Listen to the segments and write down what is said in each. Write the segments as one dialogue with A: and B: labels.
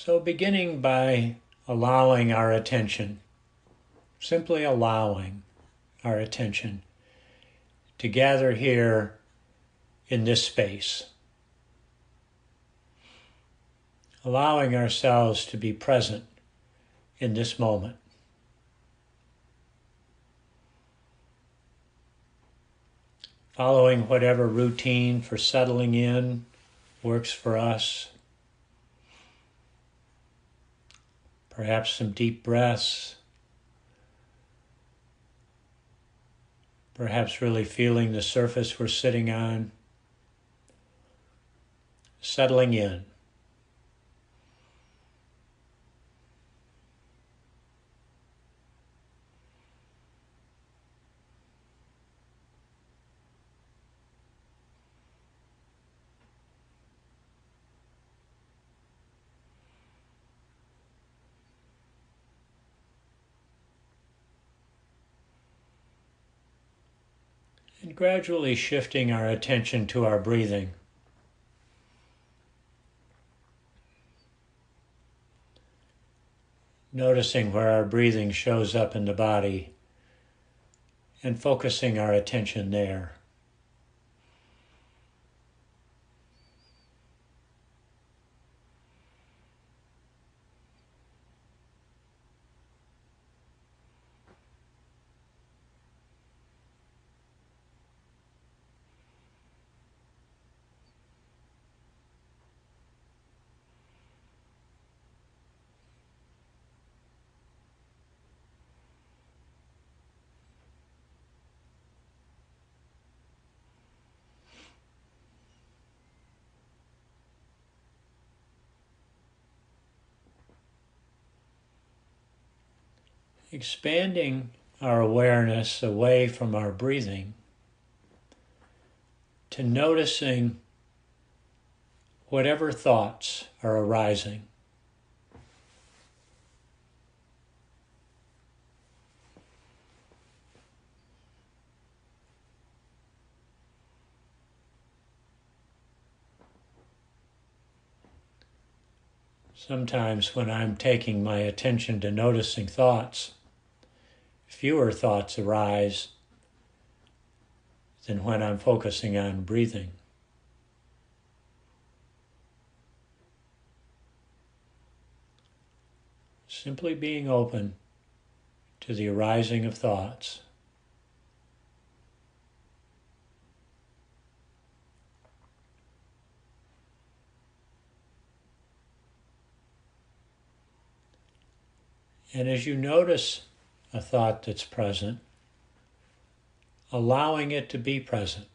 A: So beginning by allowing our attention, simply allowing our attention to gather here in this space. Allowing ourselves to be present in this moment. Following whatever routine for settling in works for us. Perhaps some deep breaths. Perhaps really feeling the surface we're sitting on. Settling in. And gradually shifting our attention to our breathing. Noticing where our breathing shows up in the body and focusing our attention there. Expanding our awareness away from our breathing to noticing whatever thoughts are arising. Sometimes when I'm taking my attention to noticing thoughts, fewer thoughts arise than when I'm focusing on breathing. Simply being open to the arising of thoughts. And as you notice a thought that's present, allowing it to be present.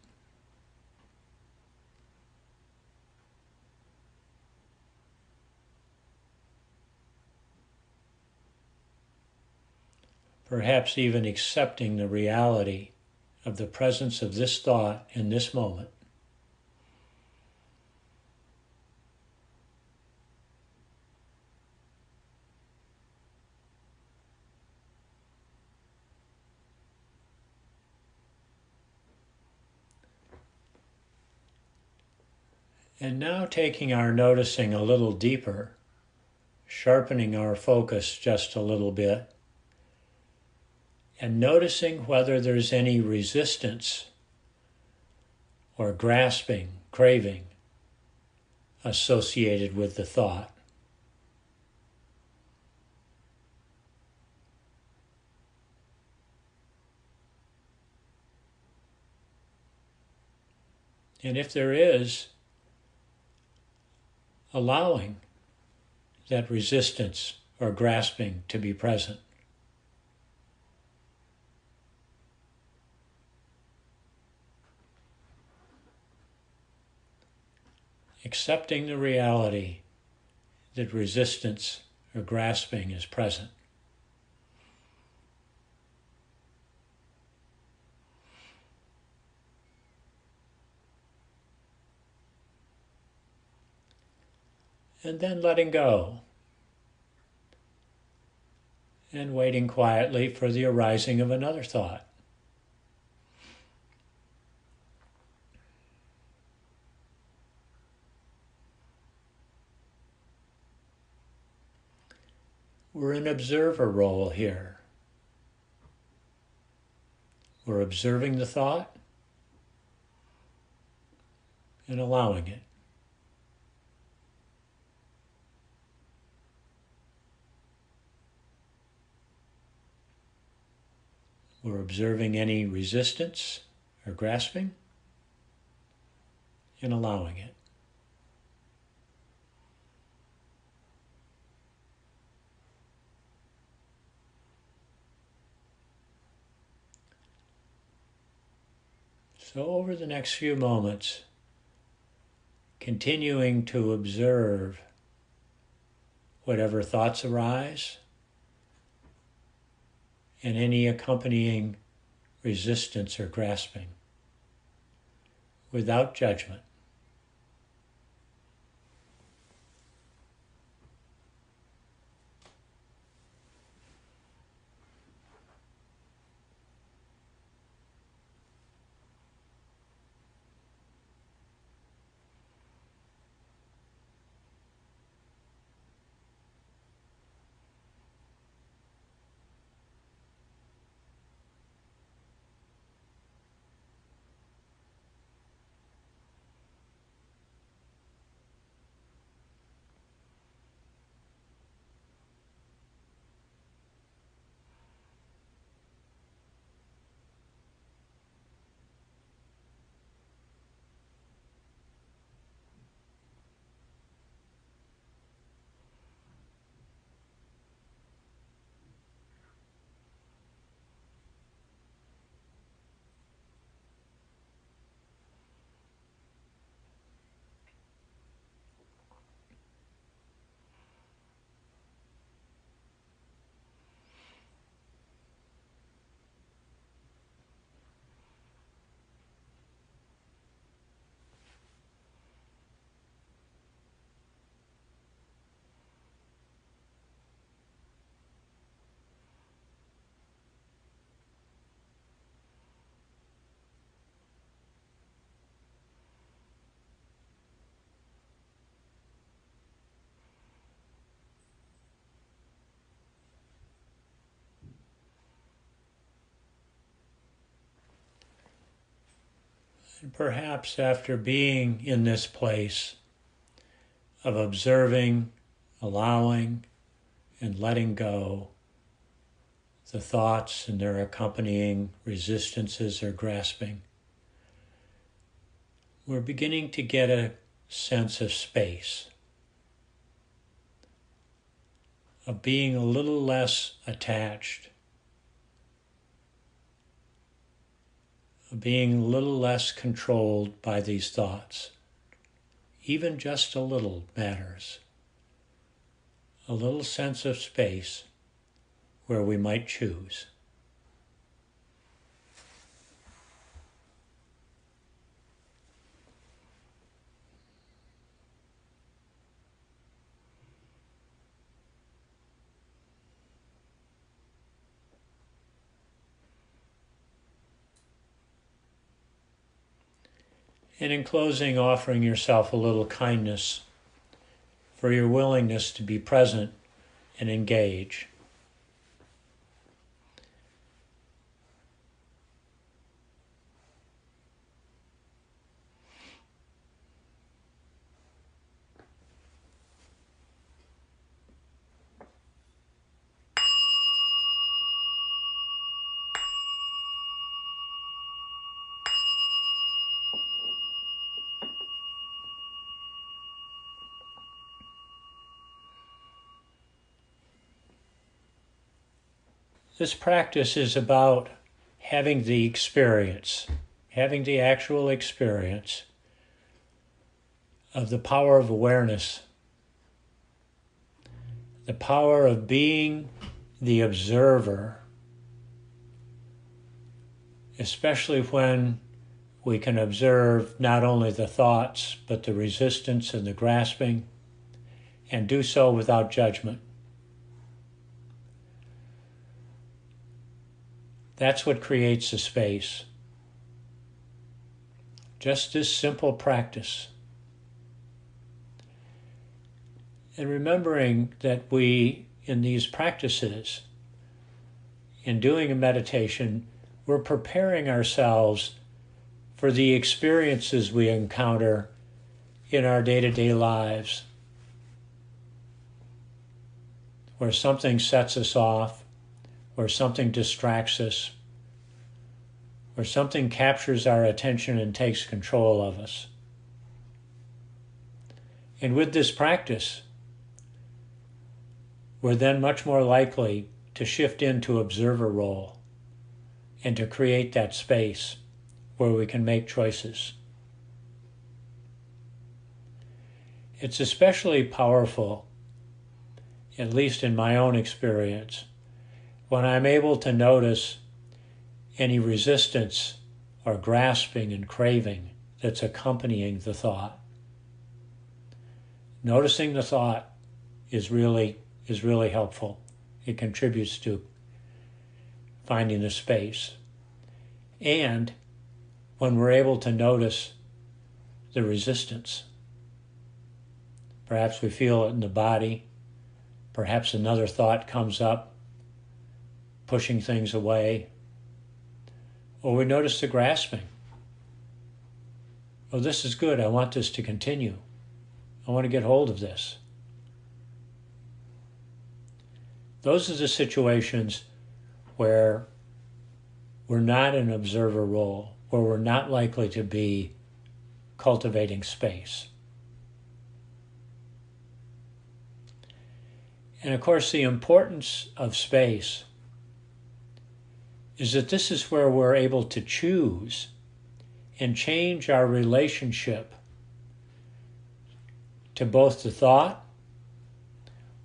A: Perhaps even accepting the reality of the presence of this thought in this moment. And now taking our noticing a little deeper, sharpening our focus just a little bit, and noticing whether there's any resistance or grasping, craving associated with the thought. And if there is, allowing that resistance or grasping to be present. Accepting the reality that resistance or grasping is present. And then letting go and waiting quietly for the arising of another thought. We're in observer role here. We're observing the thought and allowing it. We're observing any resistance or grasping and allowing it. So over the next few moments, continuing to observe whatever thoughts arise and any accompanying resistance or grasping without judgment. And perhaps after being in this place of observing, allowing, and letting go the thoughts and their accompanying resistances or grasping, we're beginning to get a sense of space, of being a little less attached, of being a little less controlled by these thoughts. Even just a little matters. A little sense of space where we might choose. And in closing, offering yourself a little kindness for your willingness to be present and engage. This practice is about having the experience, having the actual experience of the power of awareness, the power of being the observer, especially when we can observe not only the thoughts, but the resistance and the grasping, and do so without judgment. That's what creates the space. Just this simple practice. And remembering that we in these practices, in doing a meditation, we're preparing ourselves for the experiences we encounter in our day-to-day lives, where something sets us off, where something distracts us, where something captures our attention and takes control of us. And with this practice, we're then much more likely to shift into observer role and to create that space where we can make choices. It's especially powerful, at least in my own experience, when I'm able to notice any resistance or grasping and craving that's accompanying the thought. Noticing the thought is really helpful. It contributes to finding the space. And when we're able to notice the resistance, perhaps we feel it in the body, perhaps another thought comes up, pushing things away, or we notice the grasping. Oh, this is good. I want this to continue. I want to get hold of this. Those are the situations where we're not in an observer role, where we're not likely to be cultivating space. And of course, the importance of space is that this is where we're able to choose and change our relationship to both the thought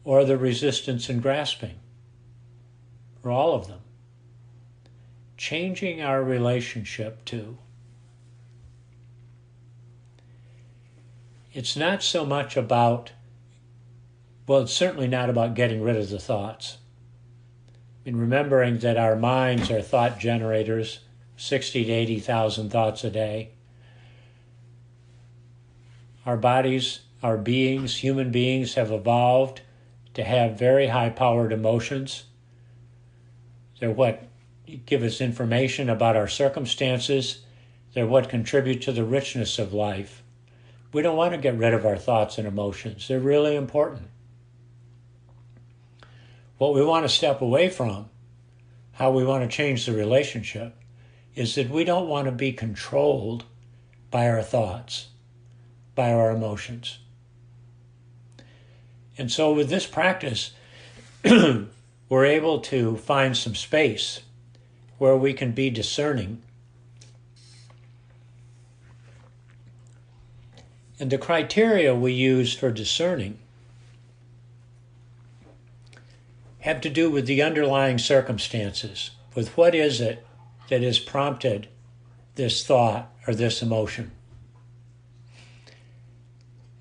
A: or the resistance and grasping, or all of them. Changing our relationship to. It's not so much about, well, it's certainly not about getting rid of the thoughts. And remembering that our minds are thought generators, 60 to 80,000 thoughts a day. Our bodies, our beings, human beings have evolved to have very high-powered emotions. They're what give us information about our circumstances. They're what contribute to the richness of life. We don't want to get rid of our thoughts and emotions. They're really important. What we want to step away from, how we want to change the relationship, is that we don't want to be controlled by our thoughts, by our emotions. And so with this practice, we're able to find some space where we can be discerning. And the criteria we use for discerning have to do with the underlying circumstances, with what is it that has prompted this thought or this emotion.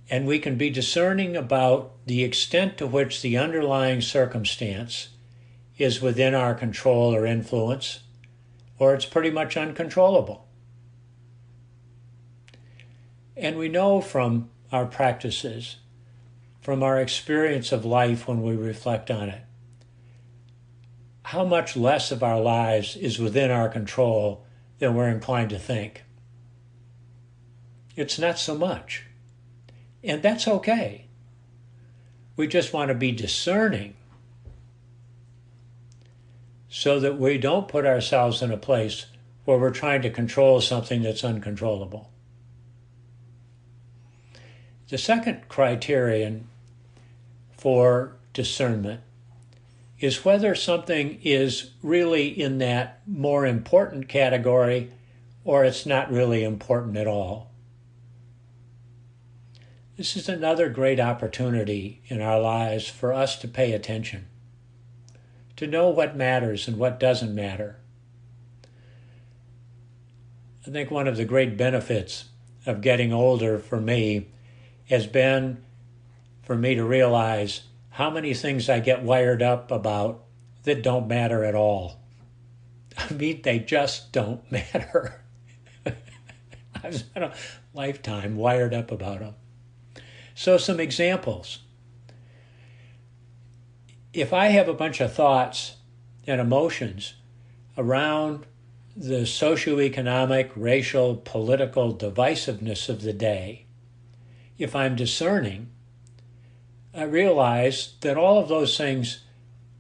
A: And we can be discerning about the extent to which the underlying circumstance is within our control or influence, or it's pretty much uncontrollable. And we know from our practices, from our experience of life when we reflect on it, how much less of our lives is within our control than we're inclined to think. It's not so much. And that's okay. We just want to be discerning so that we don't put ourselves in a place where we're trying to control something that's uncontrollable. The second criterion for discernment is whether something is really in that more important category or it's not really important at all. This is another great opportunity in our lives for us to pay attention, to know what matters and what doesn't matter. I think one of the great benefits of getting older for me has been for me to realize how many things I get wired up about that don't matter at all. I mean, they just don't matter. I've spent a lifetime wired up about them. So some examples. if I have a bunch of thoughts and emotions around the socioeconomic, racial, political divisiveness of the day, if I'm discerning, I realize that all of those things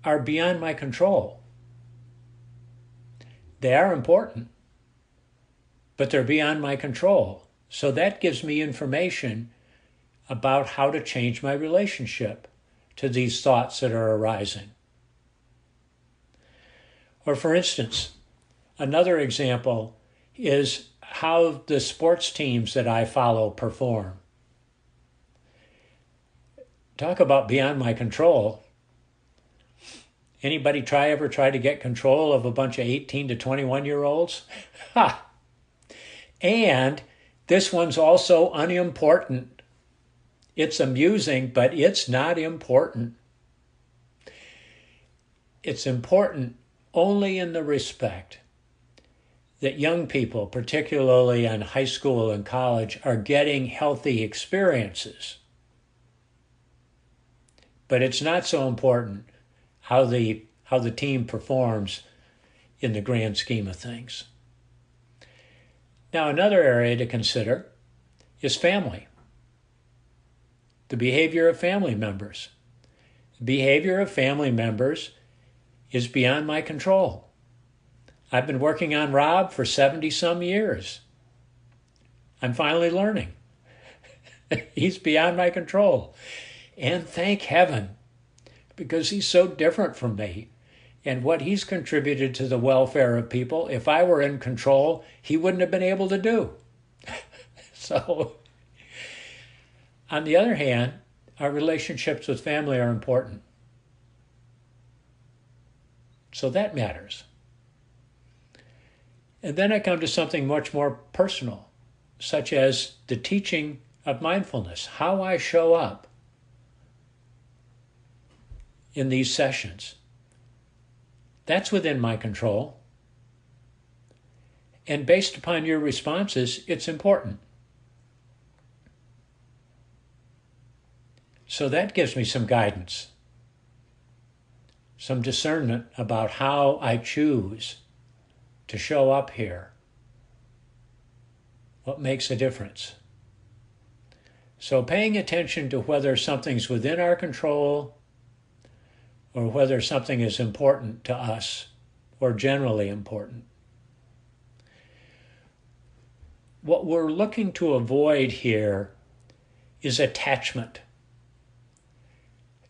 A: are beyond my control. They are important, but they're beyond my control. So that gives me information about how to change my relationship to these thoughts that are arising. Or for instance, another example is how the sports teams that I follow perform. Talk about beyond my control. Anybody ever try to get control of a bunch of 18 to 21-year-olds? Ha! And this one's also unimportant. It's amusing, but it's not important. It's important only in the respect that young people, particularly in high school and college, are getting healthy experiences. But it's not so important how the team performs in the grand scheme of things. Now, another area to consider is family. The behavior of family members. The behavior of family members is beyond my control. I've been working on Rob for 70-some years. I'm finally learning. He's beyond my control. And thank heaven, because he's so different from me. And what he's contributed to the welfare of people, if I were in control, he wouldn't have been able to do. So, on the other hand, our relationships with family are important. So that matters. And then I come to something much more personal, such as the teaching of mindfulness, how I show up in these sessions. That's within my control. And based upon your responses, it's important. So that gives me some guidance, some discernment about how I choose to show up here. What makes a difference? So paying attention to whether something's within our control or whether something is important to us or generally important. What we're looking to avoid here is attachment.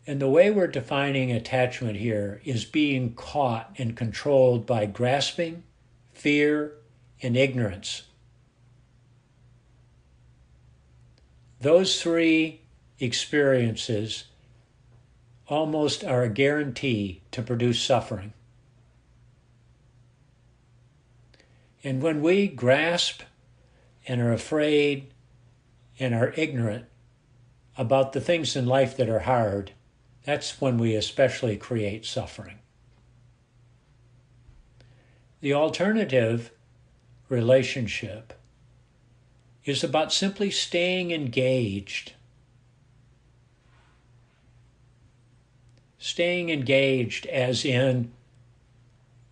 A: And the way we're defining attachment here is being caught and controlled by grasping, fear, and ignorance. Those three experiences almost are a guarantee to produce suffering. And when we grasp and are afraid and are ignorant about the things in life that are hard, that's when we especially create suffering. The alternative relationship is about simply staying engaged. Staying engaged as in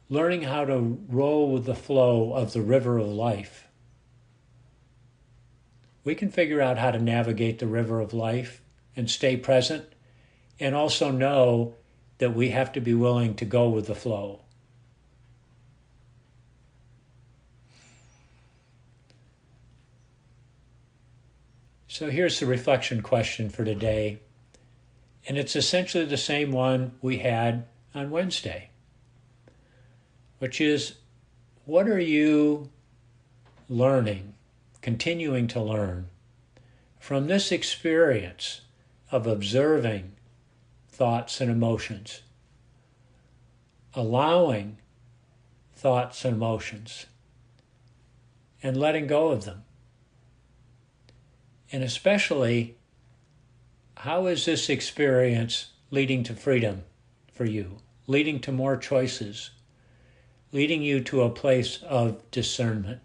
A: learning how to roll with the flow of the river of life. We can figure out how to navigate the river of life and stay present, and also know that we have to be willing to go with the flow. So here's the reflection question for today. And it's essentially the same one we had on Wednesday, which is, what are you learning, continuing to learn from this experience of observing thoughts and emotions, allowing thoughts and emotions, and letting go of them? And especially, how is this experience leading to freedom for you, leading to more choices, leading you to a place of discernment?